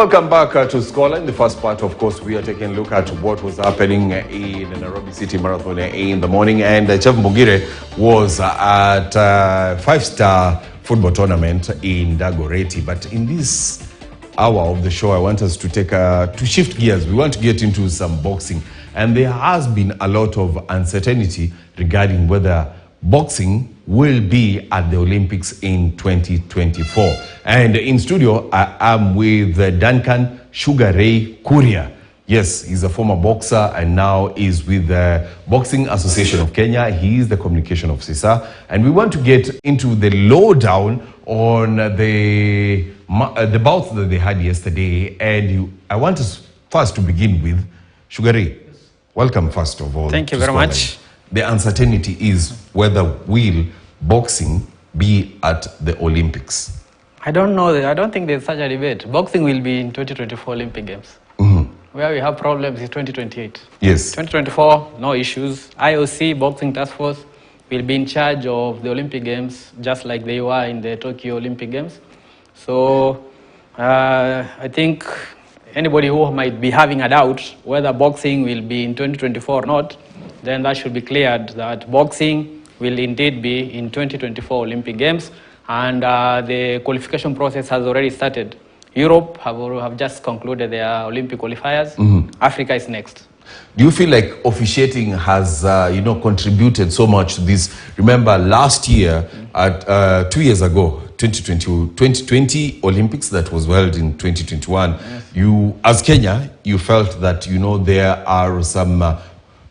Welcome back to Scoreline. The first part, of course, we are taking a look at what was happening in the Nairobi City Marathon in the morning. And Chef Mbugire was at a five-star football tournament in Dagoretti. But in this hour of the show, I want us to to shift gears. We want to get into some boxing. And there has been a lot of uncertainty regarding whether boxing will be at the Olympics in 2024. And in studio, I am with Duncan Sugar Ray Kuria. Yes, he's a former boxer and now is with the Boxing Association of Kenya. He is the communication officer. And we want to get into the lowdown on the bouts that they had yesterday. And I want us first to begin with Sugar Ray. Welcome, first of all. Thank you very much. The uncertainty is whether will boxing be at the Olympics. I don't know. I don't think there's such a debate. Boxing will be in 2024 Olympic Games. Where we have problems is 2028. Yes. 2024, no issues. IOC, Boxing Task Force, will be in charge of the Olympic Games, just like they were in the Tokyo Olympic Games. So I think anybody who might be having a doubt whether boxing will be in 2024 or not, then that should be cleared that boxing will indeed be in 2024 Olympic Games, and the qualification process has already started. Europe have just concluded their Olympic qualifiers. Africa is next. Do you feel like officiating has contributed so much to this? Remember last year, 2 years ago, 2020 Olympics that was held in 2021, yes. You, as Kenya, you felt that there are some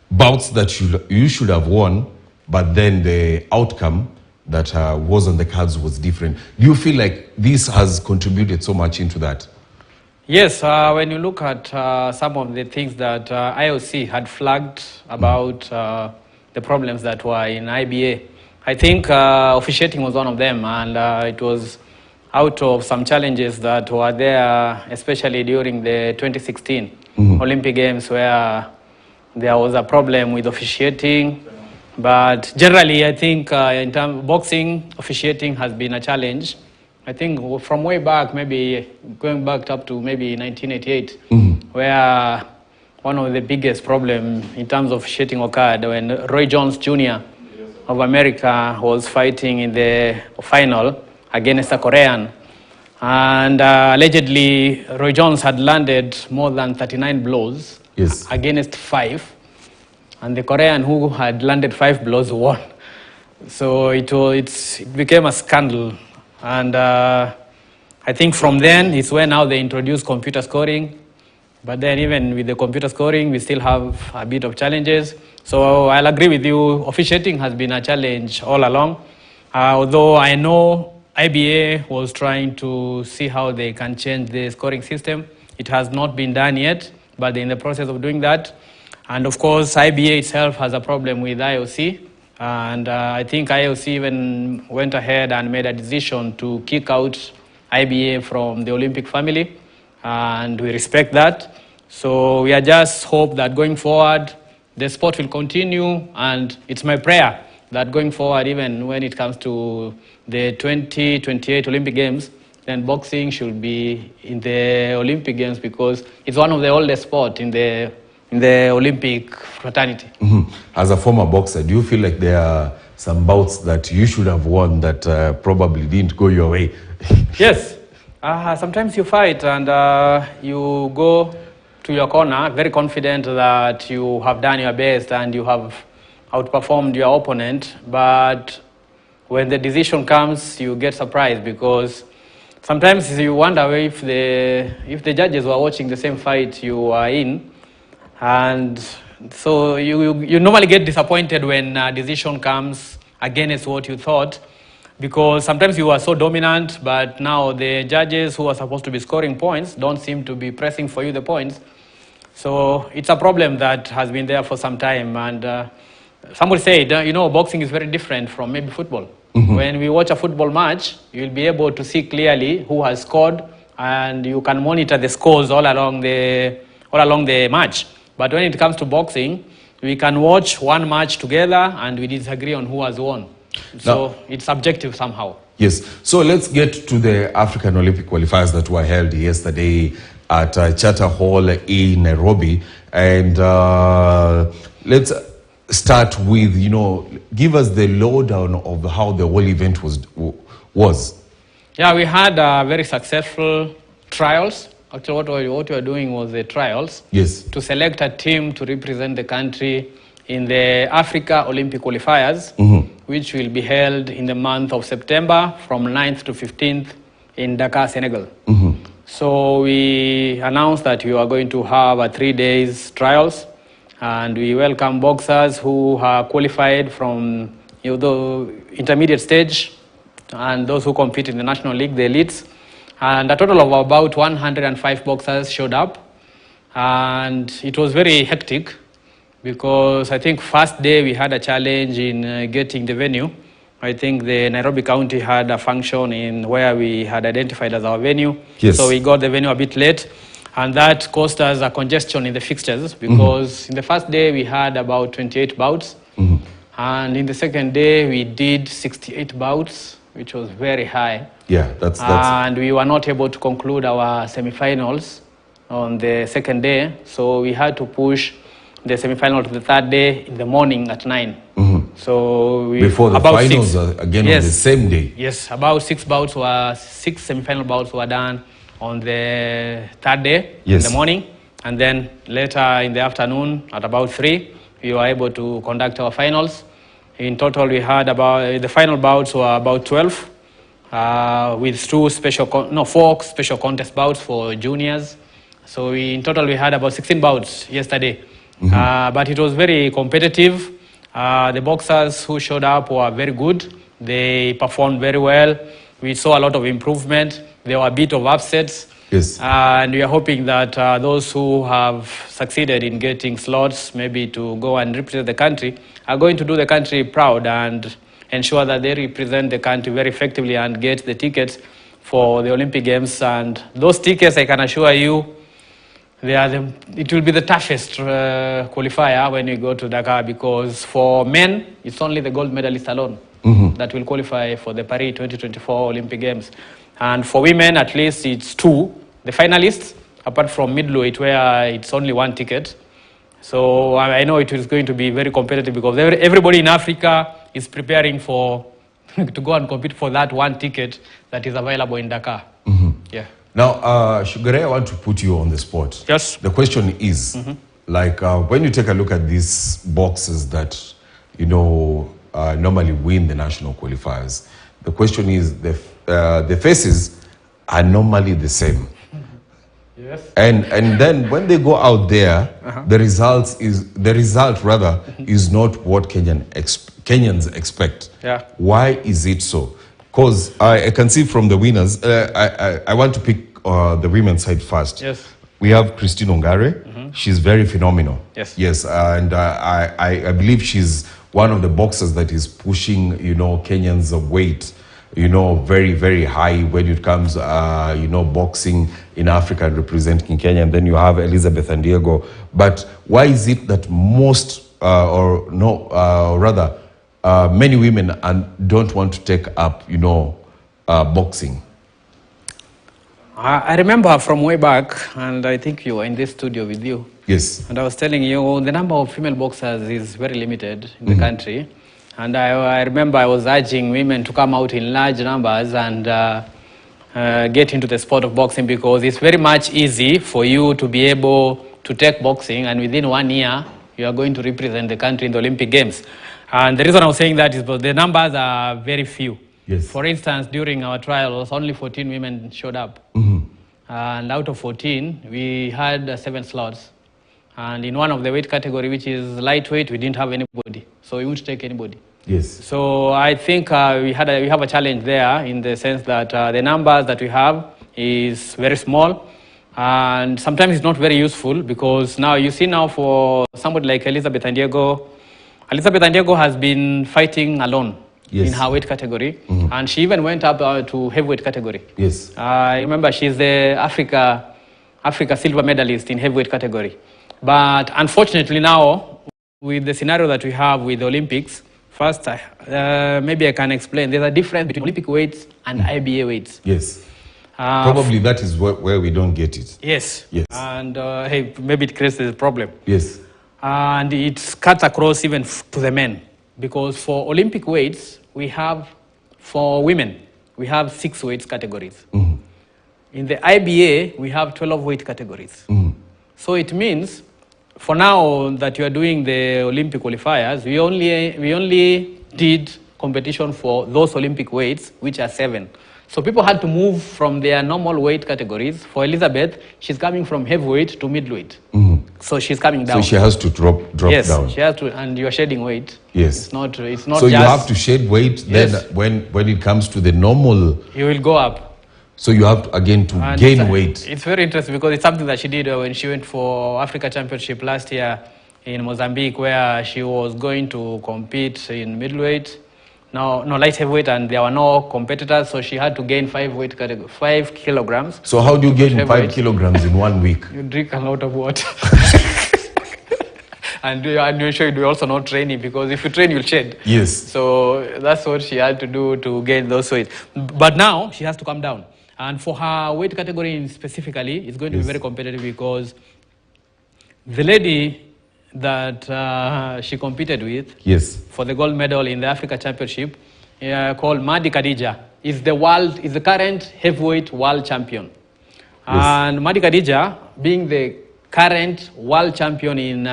bouts that you should have won, but then the outcome that was on the cards was different. Do you feel like this has contributed so much into that? Yes, when you look at some of the things that IOC had flagged about the problems that were in IBA, I think officiating was one of them, and it was out of some challenges that were there, especially during the 2016 Olympic Games, where there was a problem with officiating. But generally, I think in terms of boxing, officiating has been a challenge. I think from way back, maybe going back up to maybe 1988, where one of the biggest problems in terms of officiating occurred when Roy Jones Jr. of America was fighting in the final against a Korean. And allegedly, Roy Jones had landed more than 39 blows against 5. And the Korean who had landed 5 blows won. So it became a scandal. And I think from then, it's where now they introduced computer scoring. But then even with the computer scoring, we still have a bit of challenges. So I'll agree with you, officiating has been a challenge all along. Although I know IBA was trying to see how they can change the scoring system. It has not been done yet, but they're in the process of doing that. And of course, IBA itself has a problem with IOC. And I think IOC even went ahead and made a decision to kick out IBA from the Olympic family. And we respect that. So we are just hope that going forward, the sport will continue. And it's my prayer that going forward, even when it comes to the 2028 Olympic Games, then boxing should be in the Olympic Games because it's one of the oldest sports in the Olympic fraternity. As a former boxer, do you feel like there are some bouts that you should have won that probably didn't go your way? Yes. Sometimes you fight and you go to your corner very confident that you have done your best and you have outperformed your opponent. But when the decision comes, you get surprised because sometimes you wonder if the judges were watching the same fight you are in. And so you normally get disappointed when a decision comes against what you thought, because sometimes you are so dominant, but now the judges who are supposed to be scoring points don't seem to be pressing for you the points. So it's a problem that has been there for some time. And somebody said, boxing is very different from maybe football. When we watch a football match, you'll be able to see clearly who has scored, and you can monitor the scores all along the match. But when it comes to boxing, we can watch one match together and we disagree on who has won. So it's subjective somehow. Yes. So let's get to the African Olympic qualifiers that were held yesterday. at Charter Hall in Nairobi. And let's start with, give us the lowdown of how the whole event was. Yeah, we had very successful trials. Actually, what we were doing was the trials. Yes. To select a team to represent the country in the Africa Olympic qualifiers, which will be held in the month of September from 9th to 15th in Dakar, Senegal. So we announced that we are going to have a 3 days trials, and we welcome boxers who are qualified from the intermediate stage and those who compete in the National League, the elites. And a total of about 105 boxers showed up. And it was very hectic because I think first day we had a challenge in getting the venue. I think the Nairobi County had a function in where we had identified as our venue. Yes. So we got the venue a bit late. And that caused us a congestion in the fixtures because in the first day we had about 28 bouts. And in the second day we did 68 bouts, which was very high. Yeah, that's... And we were not able to conclude our semi-finals on the second day. So we had to push the semi-final to the third day in the morning at 9. So before the finals again on the same day. Yes, about six semi-final bouts were done on the third day in the morning. And then later in the afternoon at about 3, we were able to conduct our finals. In total, we had the final bouts were about 12, with 4 special contest bouts for juniors. So in total, we had about 16 bouts yesterday. But it was very competitive. The boxers who showed up were very good. They performed very well. We saw a lot of improvement. There were a bit of upsets. Yes. And we are hoping that those who have succeeded in getting slots, maybe to go and represent the country, are going to do the country proud and ensure that they represent the country very effectively and get the tickets for the Olympic Games. And those tickets, I can assure you, it will be the toughest qualifier when you go to Dakar, because for men, it's only the gold medalist alone that will qualify for the Paris 2024 Olympic Games. And for women, at least it's 2, the finalists, apart from middleweight, where it's only 1 ticket. So I know it is going to be very competitive because everybody in Africa is preparing to go and compete for that 1 ticket that is available in Dakar. Yeah. Now, Shugare, I want to put you on the spot. Yes. The question is, when you take a look at these boxes that, normally win the national qualifiers, the question is, the faces are normally the same. Yes. And then when they go out there, the result is not what Kenyans expect. Yeah. Why is it so? Because I can see from the winners, I want to pick the women's side first. Yes. We have Christine Ongare. She's very phenomenal. Yes. Yes, and I believe she's one of the boxers that is pushing, Kenyans' weight, very, very high when it comes, boxing in Africa and representing Kenya. And then you have Elizabeth and Diego. But why is it that many women don't want to take up, boxing? I remember from way back, and I think you were in this studio with you. Yes. And I was telling you, the number of female boxers is very limited in the country. And I remember I was urging women to come out in large numbers and get into the sport of boxing, because it's very much easy for you to be able to take boxing, and within 1 year, you are going to represent the country in the Olympic Games. And the reason I was saying that is because the numbers are very few. Yes. For instance, during our trials, only 14 women showed up. And out of 14, we had 7 slots. And in one of the weight category, which is lightweight, we didn't have anybody. So we wouldn't take anybody. Yes. So I think we have a challenge there, in the sense that the numbers that we have is very small. And sometimes it's not very useful, because now you see for somebody like Elizabeth and Diego has been fighting alone. Yes. In her weight category, and she even went up to heavyweight category. Yes. I remember she's the Africa silver medalist in heavyweight category. But unfortunately now, with the scenario that we have with the Olympics, first, maybe I can explain. There's a difference between Olympic weights and IBA weights. Yes. Probably that is where we don't get it. Yes. Yes. And hey, maybe it creates a problem. Yes. And it cuts across even to the men. Because for Olympic weights, for women, we have 6 weight categories. Mm-hmm. In the IBA, we have 12 weight categories. Mm-hmm. So it means, for now that you are doing the Olympic qualifiers, we only did competition for those Olympic weights, which are 7. So people had to move from their normal weight categories. For Elizabeth, she's coming from heavyweight to middleweight. Mm-hmm. So she's coming down. So she has to drop yes, down. She has to, and you are shedding weight. Yes. It's not so just... you have to shed weight, yes. Then when it comes to the normal... You will go up. So you have to, again, to gain weight. It's very interesting because it's something that she did when she went for Africa Championship last year in Mozambique, where she was going to compete in middleweight. No, light heavyweight, and there were no competitors, so she had to gain 5 kilograms. So how do you gain 5 kilograms in 1 week? You drink a lot of water. and you sure you do also not training, because if you train, you'll shed. Yes. So that's what she had to do to gain those weight. But now she has to come down. And for her weight category specifically, it's going to be very competitive, because the lady that she competed with for the gold medal in the Africa Championship, called Madi Khadija, is the current heavyweight world champion. Yes. And Madi Khadija, being the current world champion in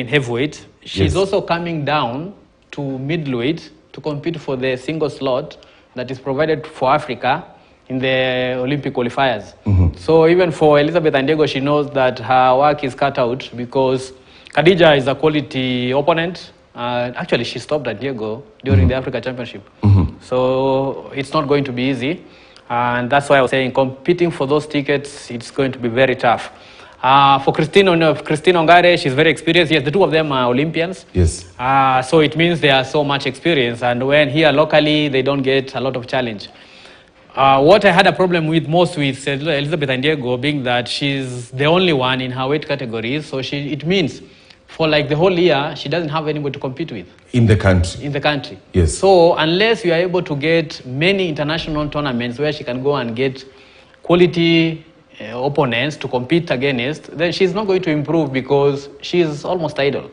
heavyweight, she's also coming down to middleweight to compete for the single slot that is provided for Africa in the Olympic qualifiers. Mm-hmm. So even for Elizabeth Andiego, she knows that her work is cut out, because Khadija is a quality opponent. Actually, she stopped Andiego during the Africa Championship. Mm-hmm. So it's not going to be easy. And that's why I was saying competing for those tickets, it's going to be very tough. For Christine Ongare, she's very experienced. Yes, the two of them are Olympians. Yes. So it means they are so much experience. And when here locally, they don't get a lot of challenge. What I had a problem with most with Elizabeth Andiego, being that she's the only one in her weight category. So it means for like the whole year, she doesn't have anybody to compete with. In the country. In the country. Yes. So unless you are able to get many international tournaments where she can go and get quality opponents to compete against, then she's not going to improve, because she's almost idle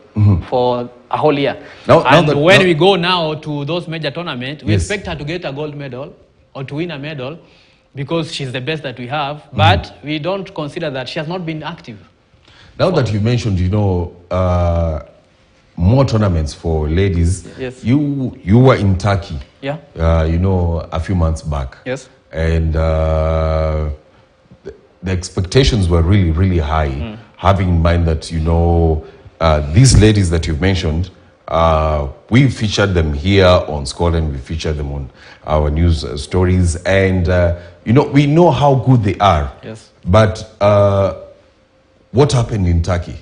for a whole year. When we go now to those major tournaments, we expect her to get a gold medal or to win a medal, because she's the best that we have, but we don't consider that she has not been active. Now that you mentioned, more tournaments for ladies, yes. You were in Turkey, a few months back. Yes. And the expectations were really, really high, having in mind that, these ladies that you've mentioned, we featured them here on Scoreline, we featured them on our news stories, and, we know how good they are. Yes. But what happened in Turkey?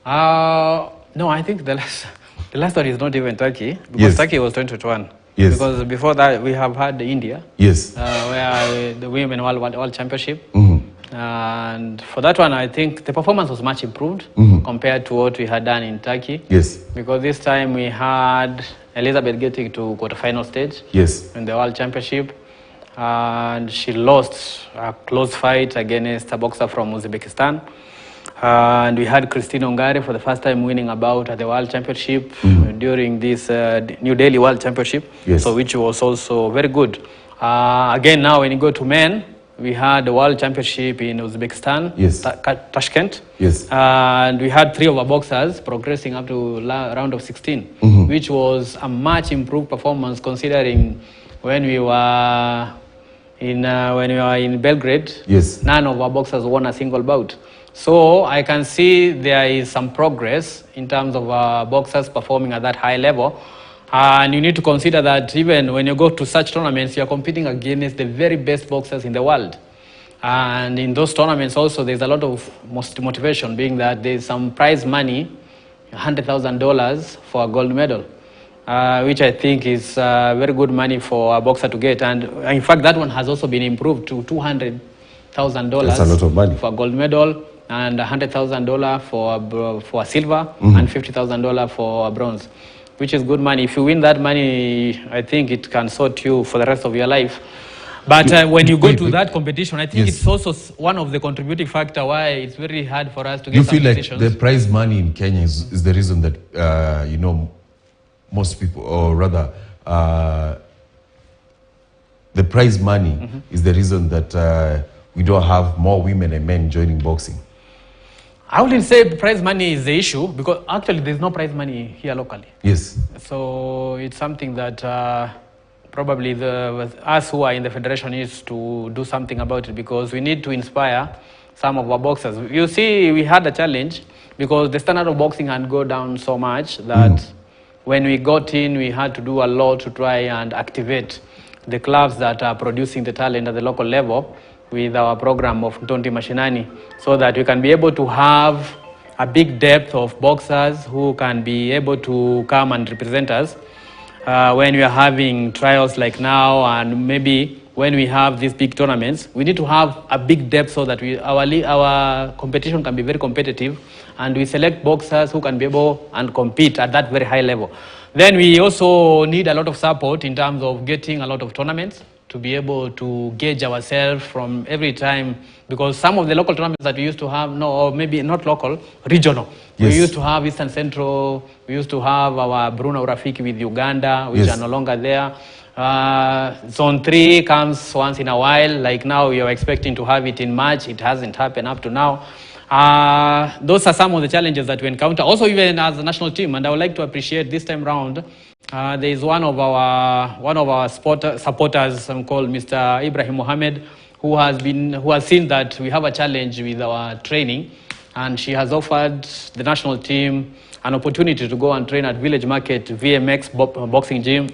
No, I think the last one is not even Turkey, because Turkey was 2021. Yes. Because before that, we have had India. Yes. Where the Women World Championship. Mm-hmm. And for that one, I think the performance was much improved compared to what we had done in Turkey. Yes. Because this time we had Elizabeth getting to quarterfinal stage. Yes. In the World Championship. And she lost a close fight against a boxer from Uzbekistan. And we had Christine Ongare for the first time winning a bout at the World Championship during this New Delhi World Championship, so which was also very good. Again, now when you go to men, we had the World Championship in Uzbekistan, Tashkent, and we had 3 of our boxers progressing up to round of 16, which was a much improved performance, considering when we were in Belgrade, none of our boxers won a single bout. So I can see there is some progress in terms of boxers performing at that high level. And you need to consider that even when you go to such tournaments, you are competing against the very best boxers in the world. And in those tournaments also, there's a lot of motivation, being that there's some prize money, $100,000 for a gold medal, which I think is very good money for a boxer to get. And in fact, that one has also been improved to $200,000 That's a lot of money. for a gold medal, and $100,000 for a silver, and $50,000 for a bronze. which is good money. If you win that money, I think it can sort you for the rest of your life. But when you go to that competition, I think it's also one of the contributing factor why it's very hard for us to get You feel like competitions. the prize money in Kenya is the reason that, you know, most people, or rather, the prize money is the reason that we don't have more women and men joining boxing? I wouldn't say prize money is the issue, because actually there's no prize money here locally. Yes. So it's something that probably us who are in the federation needs to do something about it, because we need to inspire some of our boxers. You see, we had a challenge because the standard of boxing had gone down so much that when we got in, we had to do a lot to try and activate the clubs that are producing the talent at the local level with our program of Ntonti Mashinani, so that we can be able to have a big depth of boxers who can be able to come and represent us when we are having trials like now, and maybe when we have these big tournaments. We need to have a big depth so that our competition can be very competitive, and we select boxers who can be able and compete at that very high level. Then we also need a lot of support in terms of getting a lot of tournaments to be able to gauge ourselves from every time, because some of the local tournaments that we used to have, or maybe not local, regional. Yes. We used to have Eastern Central, we used to have our Bruno Urafiki with Uganda, which are no longer there. Zone 3 comes once in a while, like now we are expecting to have it in March. It hasn't happened up to now. Those are some of the challenges that we encounter, also even as a national team. And I would like to appreciate this time round, there is one of our supporters called Mr. Ibrahim Mohammed, who has seen that we have a challenge with our training, and she has offered the national team an opportunity to go and train at Village Market VMX boxing gym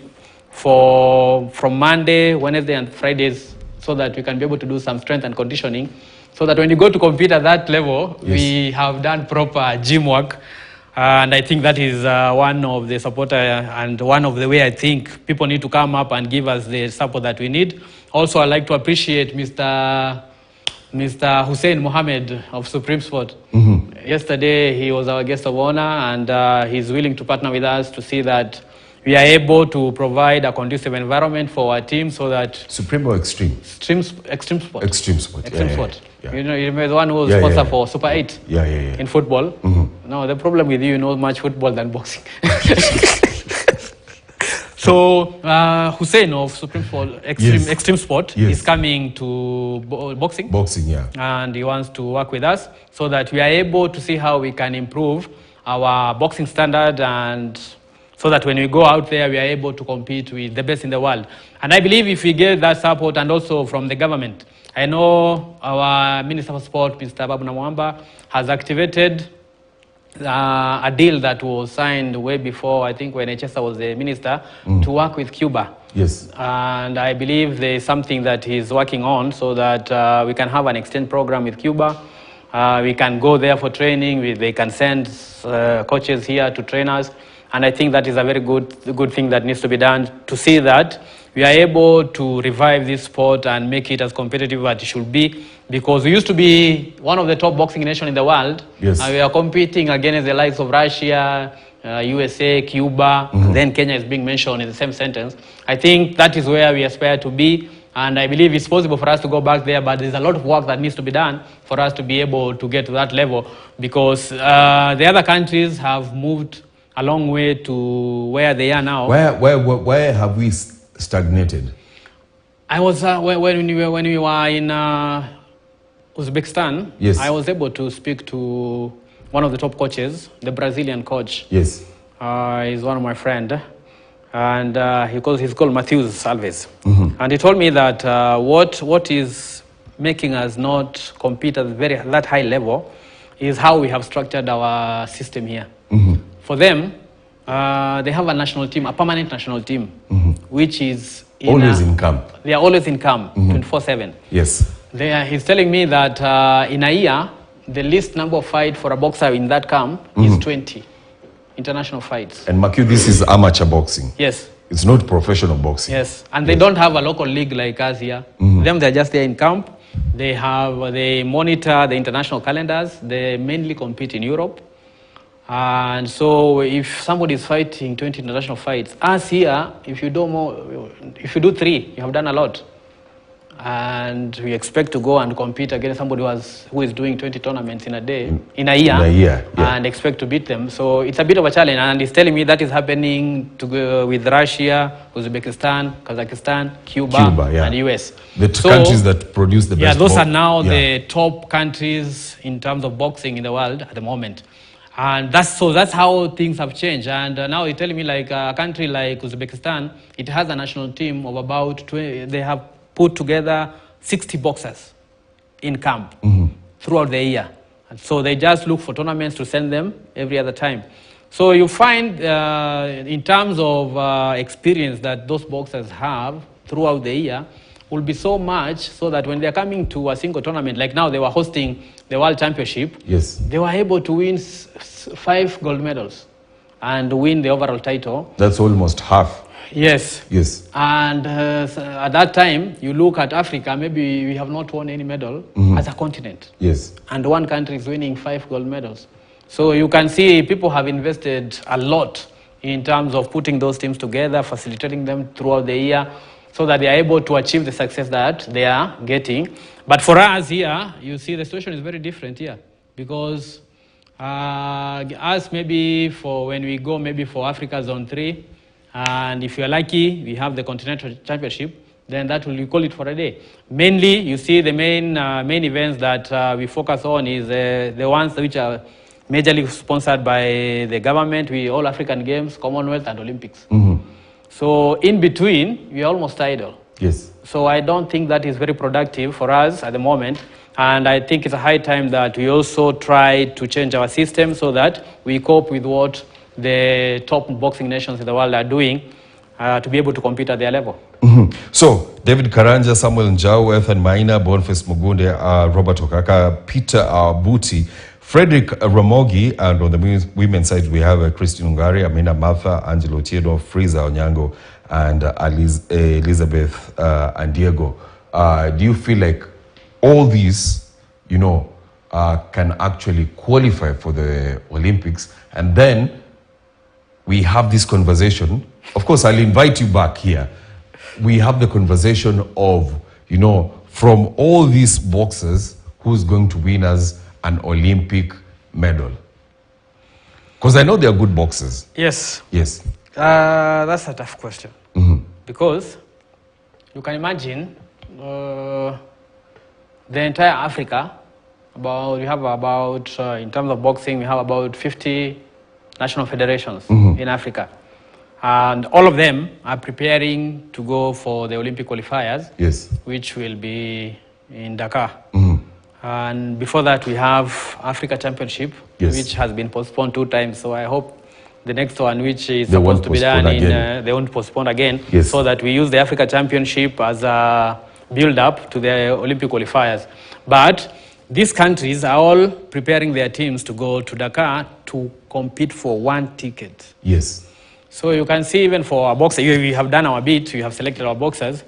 from Monday, Wednesday, and Fridays, so that we can be able to do some strength and conditioning, so that when you go to compete at that level, we have done proper gym work. And I think that is one of the supporter and one of the way I think people need to come up and give us the support that we need. Also, I'd like to appreciate Mr. Hussein Mohammed of Supreme Sport. Yesterday, he was our guest of honor, and he's willing to partner with us to see that we are able to provide a conducive environment for our team, so that... Supreme or Extreme? Extreme Sport. Extreme Sport. Extreme Sport. Yeah. You know, you're the one who was sponsor for Super 8 in football. No, the problem with you know much football than boxing. So Hussein of Supreme Sport, Extreme Sport is coming to boxing. Boxing, yeah. And he wants to work with us so that we are able to see how we can improve our boxing standard, and so that when we go out there, we are able to compete with the best in the world. And I believe if we get that support, and also from the government, I know our Minister of Sport, Mr. Babu Namwamba, has activated a deal that was signed way before, I think, when Chester was the minister, to work with Cuba. Yes. And I believe there is something that he's working on, so that we can have an exchange program with Cuba. We can go there for training. They can send coaches here to train us. And I think that is a very good thing that needs to be done, to see that we are able to revive this sport and make it as competitive as it should be, because we used to be one of the top boxing nations in the world. Yes. And we are competing against the likes of Russia, USA, Cuba, and then Kenya is being mentioned in the same sentence. I think that is where we aspire to be, and I believe it's possible for us to go back there, but there's a lot of work that needs to be done for us to be able to get to that level, because the other countries have moved a long way to where they are now. Where have we stagnated? I was when we were in Uzbekistan. Yes. I was able to speak to one of the top coaches, the Brazilian coach. Yes. He's one of my friends, and he's called Matheus Alves. And he told me that what is making us not compete at that high level is how we have structured our system here. For them, they have a national team, a permanent national team, which is always in camp. They are always in camp, 24/7. Yes. He's telling me that in a year, the least number of fights for a boxer in that camp is 20 international fights. And Makiu, this is amateur boxing. Yes. It's not professional boxing. Yes, and they don't have a local league like us here. Them, they're just there in camp. They monitor the international calendars. They mainly compete in Europe. And so if somebody is fighting 20 international fights, us here, if you do 3, you have done a lot. And we expect to go and compete against somebody who is doing 20 tournaments in a day, in a year, and expect to beat them. So it's a bit of a challenge. And he's telling me that is happening with Russia, Uzbekistan, Kazakhstan, Cuba and US. The countries that produce the best. Yeah, those are now the top countries in terms of boxing in the world at the moment. And that's how things have changed. And now you're telling me like a country like Uzbekistan, it has a national team of about 20, they have put together 60 boxers in camp throughout the year. And so they just look for tournaments to send them every other time. So you find in terms of experience that those boxers have throughout the year will be so much so that when they're coming to a single tournament, like now they were hosting the World Championship, they were able to win 5 gold medals and win the overall title. That's almost half. Yes. Yes. And at that time, you look at Africa, maybe we have not won any medal as a continent. Yes. And one country is winning 5 gold medals. So you can see people have invested a lot in terms of putting those teams together, facilitating them throughout the year so that they are able to achieve the success that they are getting. But for us here, you see the situation is very different here because us maybe for when we go maybe for Africa Zone 3, and if you're lucky, we have the Continental Championship, then we call it for a day. Mainly, you see the main events that we focus on is the ones which are majorly sponsored by the government, All African Games, Commonwealth, and Olympics. So in between, we're almost idle. Yes. So I don't think that is very productive for us at the moment. And I think it's a high time that we also try to change our system so that we cope with what the top boxing nations in the world are doing to be able to compete at their level. So, David Karanja, Samuel Njau, Ethan Maina, Boniface Mugunde, Robert Okaka, Peter Buti, Frederick Ramogi, and on the women's side, we have Christine Ungari, Amina Martha, Angelo Tiedo, Frieza Onyango, and Elizabeth and Diego. Do you feel like all these, can actually qualify for the Olympics? And then we have this conversation. Of course, I'll invite you back here. We have the conversation of, from all these boxers, who's going to win us an Olympic medal? Because I know they are good boxers. Yes. Yes. That's a tough question. Because you can imagine the entire Africa, in terms of boxing, we have about 50 national federations in Africa. And all of them are preparing to go for the Olympic qualifiers, which will be in Dakar. And before that, we have Africa Championship, which has been postponed 2 times. So I hope the next one, which is supposed to be done, they won't postpone again, so that we use the Africa Championship as a build-up to the Olympic qualifiers. But these countries are all preparing their teams to go to Dakar to compete for 1 ticket. Yes. So you can see even for our boxers, we have done our bit, we have selected our boxers,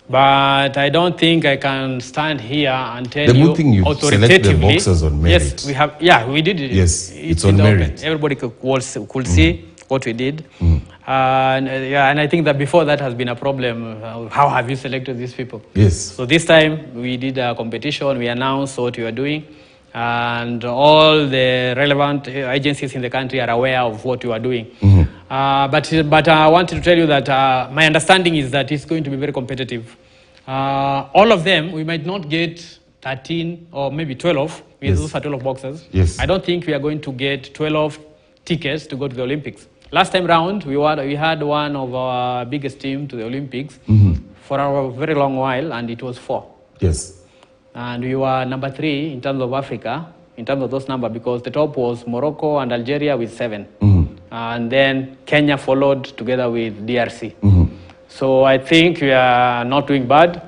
but I don't think I can stand here and tell you good thing you select the boxers on merit. Yes, we have. Yeah, we did it. Yes, it's on merit. Everybody could see what we did. And I think that before that has been a problem. How have you selected these people? Yes. So this time we did a competition. We announced what we were doing, and all the relevant agencies in the country are aware of what we are doing. But I wanted to tell you that my understanding is that it's going to be very competitive. All of them, we might not get 13 or maybe 12. Those are 12 boxers. Yes. I don't think we are going to get 12 tickets to go to the Olympics. Last time round, we had one of our biggest team to the Olympics for a very long while, and it was 4. Yes. And we were number 3 in terms of Africa, in terms of those numbers, because the top was Morocco and Algeria with 7. And then Kenya followed together with DRC. So I think we are not doing bad.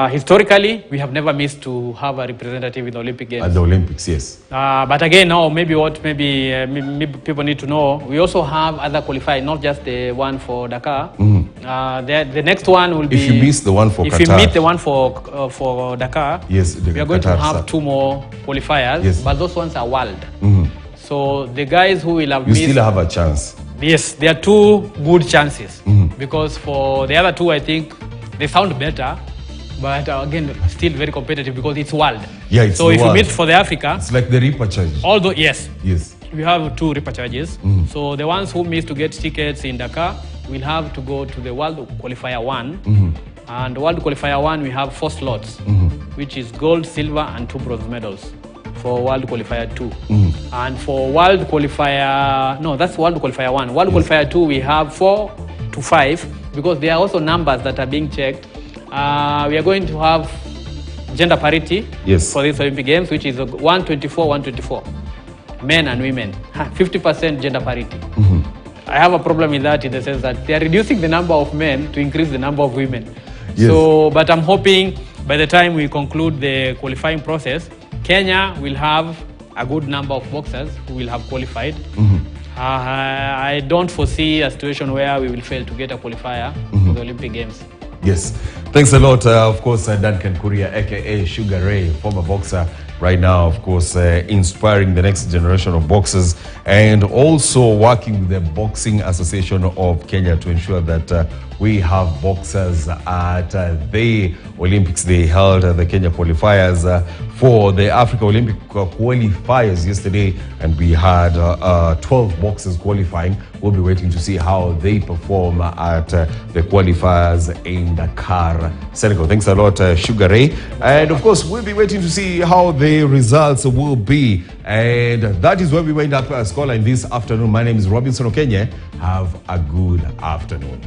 Historically, we have never missed to have a representative in the Olympic Games. At the Olympics, yes. But again, now maybe people need to know, we also have other qualifiers, not just the one for Dakar. The next one will be... If you miss the one for Qatar. If you meet the one for Dakar, yes, we are going to have 2 more qualifiers, but those ones are world. So the guys who will have You missed, still have a chance. yes, there are two good chances. Because for the other two, I think they sound better, but again, still very competitive because it's world. Yeah, it's so the if world. you meet for the Africa, It's like the repurchase. although yes, Yes. we have two repurchases. So the ones who miss to get tickets in Dakar will have to go to the World Qualifier 1. And World Qualifier 1, we have 4 slots, which is gold, silver, and 2 bronze medals for World Qualifier 2. And for World Qualifier, no, that's World Qualifier 1. World Qualifier 2, we have 4 to 5, because there are also numbers that are being checked. We are going to have gender parity for these Olympic Games, which is 124, 124. Men and women, 50% gender parity. I have a problem with that in the sense that they are reducing the number of men to increase the number of women. So, but I'm hoping by the time we conclude the qualifying process, Kenya will have a good number of boxers who will have qualified. I don't foresee a situation where we will fail to get a qualifier for the Olympic Games. Yes. Thanks a lot. Of course, Duncan Kuria, aka Sugar Ray, former boxer, right now, of course, inspiring the next generation of boxers and also working with the Boxing Association of Kenya to ensure that we have boxers at the Olympics. They held the Kenya qualifiers for the Africa Olympic qualifiers yesterday, and we had 12 boxers qualifying. We'll be waiting to see how they perform at the qualifiers in Dakar, Senegal. Thanks a lot, Sugar Ray. And of course, we'll be waiting to see how the results will be. And that is where we wind up Scoreline this afternoon. My name is Robinson Okenye. Have a good afternoon.